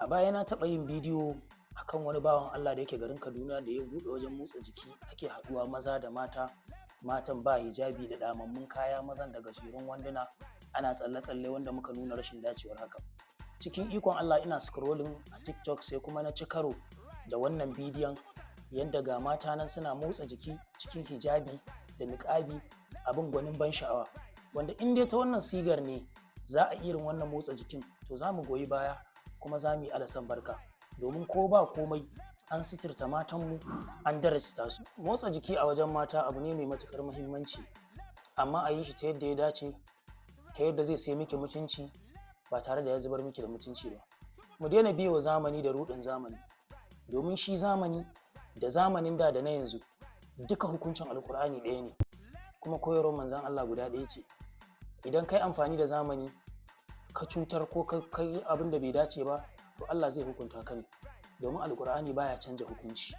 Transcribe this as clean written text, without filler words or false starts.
A baya na taɓa yin bidiyo akan wani bawan Allah da yake garin Kaduna da ya buɗe wajen motsa jiki ake haɗuwa maza da mata, matan ba hijabi da ɗamammun kaya, mazan da gajerun wanduna, ana tsalle-tsalle wanda muka nuna rashin dacewar haka. Cikin ikon Allah ina scrolling a TikTok sai kuma na ci karo da wannan bidiyon yadda ga mata nan suna motsa jiki cikin hijabi da niƙabi, abin gwanin ban sha'awa, wanda in dai ta wannan sigar ne za a irin wannan motsa jikin to za mu goyi baya kuma za mu yi alasan barka, domin ko ba komai an sitirta matanmu an darasta su. Motsa jiki a wajen mata abu ne mai matukar muhimmanci, amma a yi shi ta yadda ya dace, ta yadda zai sai miki mutunci ba tare da ya zubar miki da mutunci ba. Mu daina biyewa zamani da ruɗin zamani, domin shi zamani da zamanin da na yanzu duka hukuncin alkur'ani ɗaya ne, kuma koyarwar manzon Allah guda ɗaya ce. Idan kai amfani da zamani ka cutar ko kai abin da bai dace ba to Allah zai hukunta ka ne, domin alkur'ani baya canja hukunci.